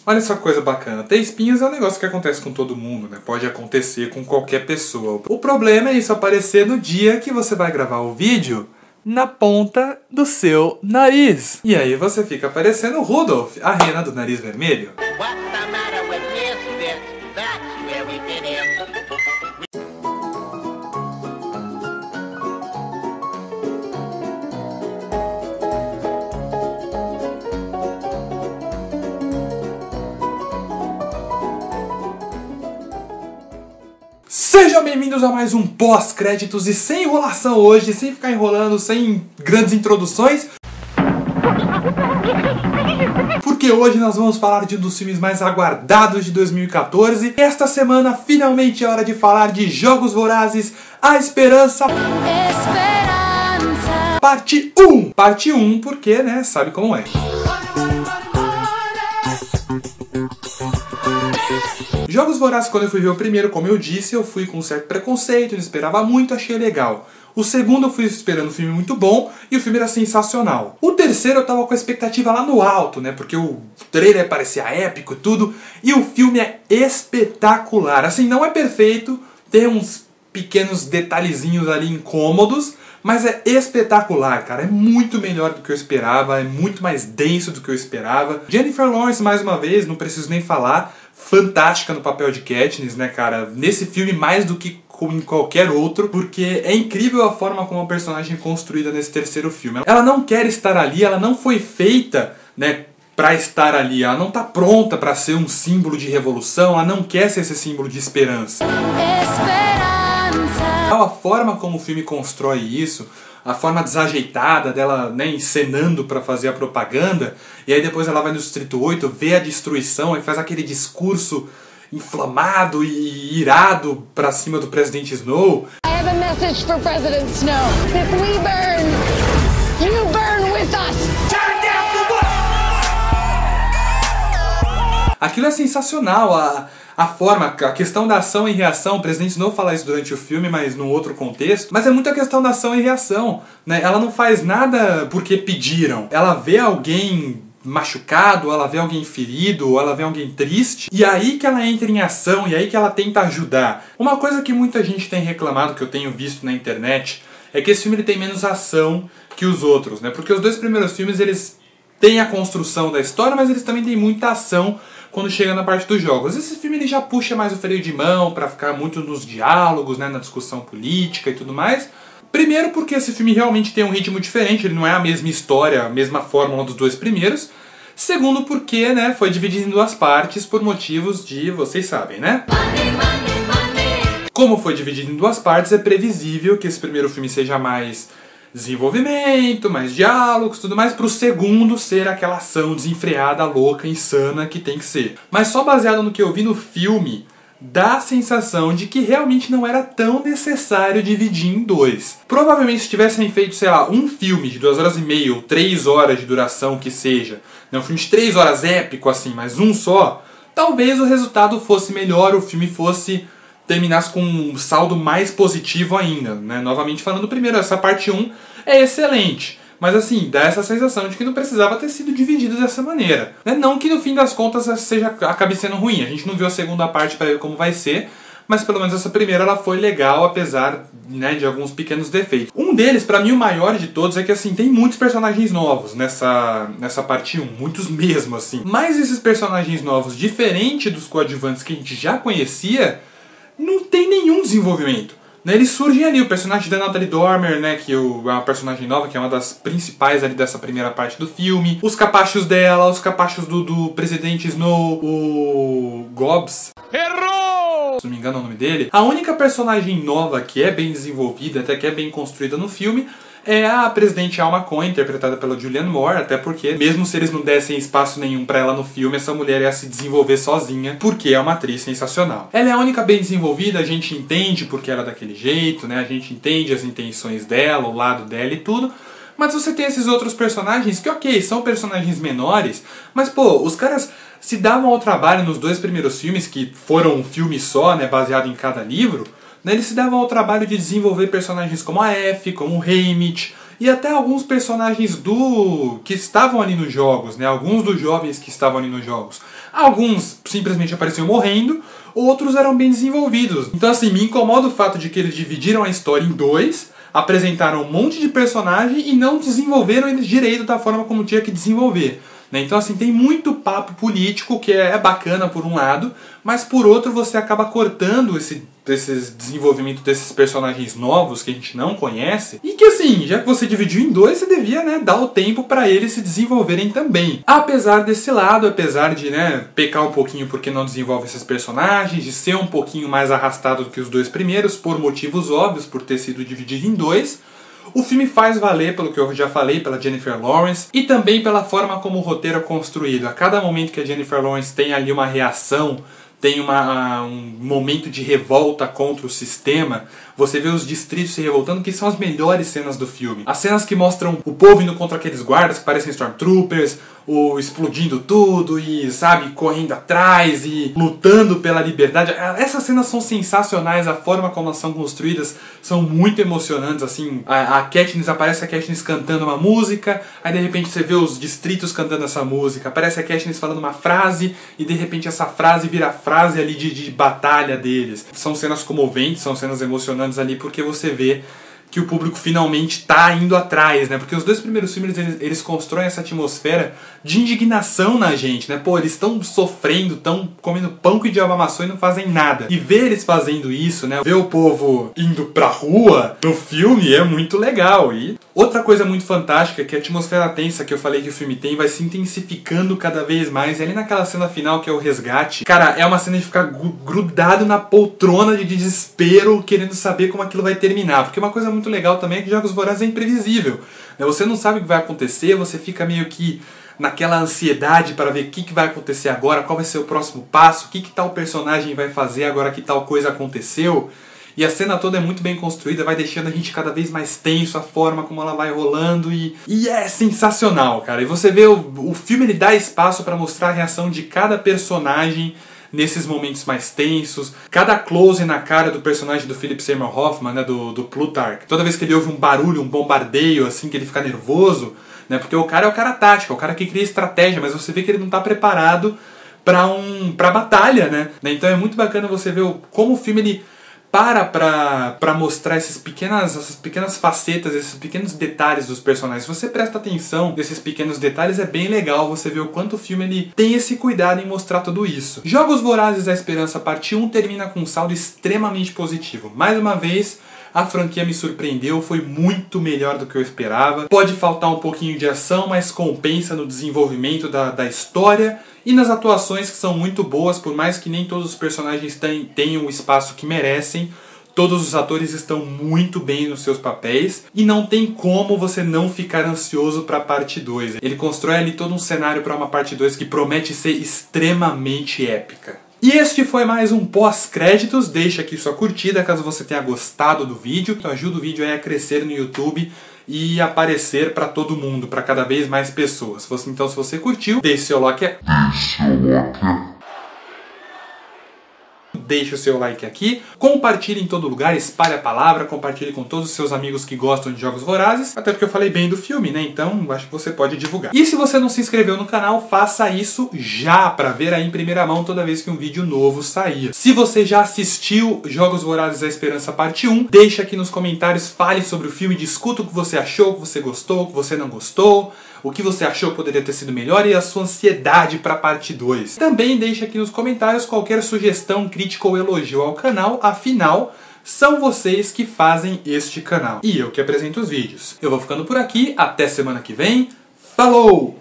Olha só que coisa bacana, ter espinhas é um negócio que acontece com todo mundo, né? Pode acontecer com qualquer pessoa. O problema é isso aparecer no dia que você vai gravar o vídeo na ponta do seu nariz. E aí você fica parecendo Rudolph, a rena do nariz vermelho. What's the matter with misfits? That's where we fit in. Sejam bem-vindos a mais um pós-créditos e sem enrolação hoje, sem ficar enrolando, sem grandes introduções. Porque hoje nós vamos falar de um dos filmes mais aguardados de 2014. Esta semana, finalmente é hora de falar de Jogos Vorazes, A Esperança... Parte 1! Parte 1 porque, né, sabe como é. Jogos Vorazes, quando eu fui ver o primeiro, como eu disse, eu fui com um certo preconceito, não esperava muito, achei legal. O segundo eu fui esperando um filme muito bom e o filme era sensacional. O terceiro eu tava com a expectativa lá no alto, né? Porque o trailer parecia épico e tudo. E o filme é espetacular. Assim, não é perfeito, tem uns pequenos detalhezinhos ali incômodos, mas é espetacular, cara. É muito melhor do que eu esperava, é muito mais denso do que eu esperava. Jennifer Lawrence, mais uma vez, não preciso nem falar, fantástica no papel de Katniss, né, cara? Nesse filme mais do que em qualquer outro, porque é incrível a forma como a personagem é construída nesse terceiro filme. Ela não quer estar ali, ela não foi feita, né, pra estar ali, ela não tá pronta pra ser um símbolo de revolução, ela não quer ser esse símbolo de esperança. A forma como o filme constrói isso, a forma desajeitada dela, né, encenando pra fazer a propaganda, e aí depois ela vai no Distrito 8, vê a destruição e faz aquele discurso inflamado e irado pra cima do presidente Snow. I have a message for President Snow. If we burn, you burn with us. Turn down the wall. Aquilo é sensacional, a forma, a questão da ação e reação. O presidente Snow fala isso durante o filme, mas num outro contexto. Mas é muito a questão da ação e reação, né? Ela não faz nada porque pediram. Ela vê alguém machucado, ela vê alguém ferido, ou ela vê alguém triste, e aí que ela entra em ação, e aí que ela tenta ajudar. Uma coisa que muita gente tem reclamado, que eu tenho visto na internet, é que esse filme ele tem menos ação que os outros, né? Porque os dois primeiros filmes, eles têm a construção da história, mas eles também têm muita ação quando chega na parte dos jogos. Esse filme ele já puxa mais o freio de mão pra ficar muito nos diálogos, né, na discussão política e tudo mais. Primeiro porque esse filme realmente tem um ritmo diferente, ele não é a mesma história, a mesma fórmula dos dois primeiros. Segundo porque, né, foi dividido em duas partes por motivos de... vocês sabem, né? Como foi dividido em duas partes, é previsível que esse primeiro filme seja mais desenvolvimento, mais diálogos, tudo mais, pro segundo ser aquela ação desenfreada, louca, insana que tem que ser. Mas só baseado no que eu vi no filme, dá a sensação de que realmente não era tão necessário dividir em dois. Provavelmente se tivessem feito, sei lá, um filme de 2 horas e meia ou 3 horas de duração que seja, né, um filme de 3 horas épico assim, mas um só, talvez o resultado fosse melhor, o filme terminasse com um saldo mais positivo ainda, né? Novamente falando, primeiro, essa parte 1 é excelente. Mas assim, dá essa sensação de que não precisava ter sido dividido dessa maneira, né? Não que no fim das contas acabe sendo ruim, a gente não viu a segunda parte para ver como vai ser, mas pelo menos essa primeira ela foi legal, apesar, né, de alguns pequenos defeitos. Um deles, pra mim o maior de todos, é que assim, tem muitos personagens novos nessa parte 1, muitos mesmo assim. Mas esses personagens novos, diferente dos coadjuvantes que a gente já conhecia, não tem nenhum desenvolvimento. Eles surgem ali, o personagem da Natalie Dormer, né, que é uma personagem nova, que é uma das principais ali dessa primeira parte do filme. Os capachos dela, os capachos do presidente Snow, o Gobbs. Errou! Se não me engano é o nome dele. A única personagem nova que é bem desenvolvida, até que é bem construída no filme, é a presidente Alma Coin, interpretada pela Julianne Moore, até porque, mesmo se eles não dessem espaço nenhum pra ela no filme, essa mulher ia se desenvolver sozinha, porque é uma atriz sensacional. Ela é a única bem desenvolvida, a gente entende porque ela é daquele jeito, né? A gente entende as intenções dela, o lado dela e tudo, mas você tem esses outros personagens que, ok, são personagens menores, mas, pô, os caras se davam ao trabalho nos dois primeiros filmes, que foram um filme só, né, baseado em cada livro, né, eles se davam ao trabalho de desenvolver personagens como a Effie, como o Haymitch, e até alguns personagens que estavam ali nos jogos, né? Alguns dos jovens que estavam ali nos jogos. Alguns simplesmente apareciam morrendo, outros eram bem desenvolvidos. Então assim, me incomoda o fato de que eles dividiram a história em dois, apresentaram um monte de personagem e não desenvolveram eles direito da forma como tinha que desenvolver. Então assim, tem muito papo político que é bacana por um lado, mas por outro você acaba cortando esse desenvolvimento desses personagens novos que a gente não conhece, e que assim, já que você dividiu em dois, você devia, né, dar o tempo para eles se desenvolverem também. Apesar desse lado, apesar de, né, pecar um pouquinho porque não desenvolve esses personagens, de ser um pouquinho mais arrastado do que os dois primeiros, por motivos óbvios, por ter sido dividido em dois, o filme faz valer, pelo que eu já falei, pela Jennifer Lawrence, e também pela forma como o roteiro é construído. A cada momento que a Jennifer Lawrence tem ali uma reação, tem um momento de revolta contra o sistema, você vê os distritos se revoltando, que são as melhores cenas do filme. As cenas que mostram o povo indo contra aqueles guardas que parecem Stormtroopers, ou explodindo tudo e, sabe, correndo atrás e lutando pela liberdade. Essas cenas são sensacionais, a forma como elas são construídas são muito emocionantes, assim. Aparece a Katniss cantando uma música, aí de repente você vê os distritos cantando essa música, aparece a Katniss falando uma frase e de repente essa frase vira a frase ali de batalha deles. São cenas comoventes, são cenas emocionantes ali porque você vê que o público finalmente está indo atrás, né? Porque os dois primeiros filmes, eles constroem essa atmosfera de indignação na gente, né? Pô, eles estão sofrendo, estão comendo pão com diabo amassou e não fazem nada. E ver eles fazendo isso, né? Ver o povo indo pra rua no filme é muito legal. E outra coisa muito fantástica é que a atmosfera tensa que eu falei que o filme tem vai se intensificando cada vez mais. E ali naquela cena final que é o resgate, cara, é uma cena de ficar grudado na poltrona de desespero, querendo saber como aquilo vai terminar. Porque uma coisa muito legal também é que Jogos Vorazes é imprevisível. Você não sabe o que vai acontecer, você fica meio que naquela ansiedade para ver o que vai acontecer agora, qual vai ser o próximo passo, o que tal personagem vai fazer agora que tal coisa aconteceu. E a cena toda é muito bem construída, vai deixando a gente cada vez mais tenso, a forma como ela vai rolando e é sensacional, cara. E você vê o filme, ele dá espaço para mostrar a reação de cada personagem nesses momentos mais tensos. Cada close na cara do personagem do Philip Seymour Hoffman, né, do Plutarch. Toda vez que ele ouve um barulho, um bombardeio, assim, que ele fica nervoso, né, porque o cara é o cara tático, é o cara que cria estratégia, mas você vê que ele não está preparado pra batalha, né? Então é muito bacana você ver como o filme ele para mostrar essas pequenas facetas, esses pequenos detalhes dos personagens. Se você presta atenção nesses pequenos detalhes, é bem legal você ver o quanto o filme ele tem esse cuidado em mostrar tudo isso. Jogos Vorazes da Esperança parte 1 termina com um saldo extremamente positivo. Mais uma vez, a franquia me surpreendeu, foi muito melhor do que eu esperava. Pode faltar um pouquinho de ação, mas compensa no desenvolvimento da história e nas atuações, que são muito boas, por mais que nem todos os personagens tenham o espaço que merecem. Todos os atores estão muito bem nos seus papéis e não tem como você não ficar ansioso para a parte 2. Ele constrói ali todo um cenário para uma parte 2 que promete ser extremamente épica. E este foi mais um pós-créditos. Deixa aqui sua curtida caso você tenha gostado do vídeo. Então ajuda o vídeo aí a crescer no YouTube e aparecer para todo mundo, para cada vez mais pessoas. Então se você curtiu, deixe seu like aqui. Deixe o seu like aqui, compartilhe em todo lugar, espalhe a palavra, compartilhe com todos os seus amigos que gostam de Jogos Vorazes, até porque eu falei bem do filme, né? Então acho que você pode divulgar. E se você não se inscreveu no canal, faça isso já, para ver aí em primeira mão toda vez que um vídeo novo sair. Se você já assistiu Jogos Vorazes da Esperança parte 1, deixa aqui nos comentários, fale sobre o filme, discuta o que você achou, o que você gostou, o que você não gostou, o que você achou que poderia ter sido melhor e a sua ansiedade para a parte 2. Também deixa aqui nos comentários qualquer sugestão, crítica ou elogio ao canal, afinal, são vocês que fazem este canal. E eu que apresento os vídeos. Eu vou ficando por aqui, até semana que vem. Falou!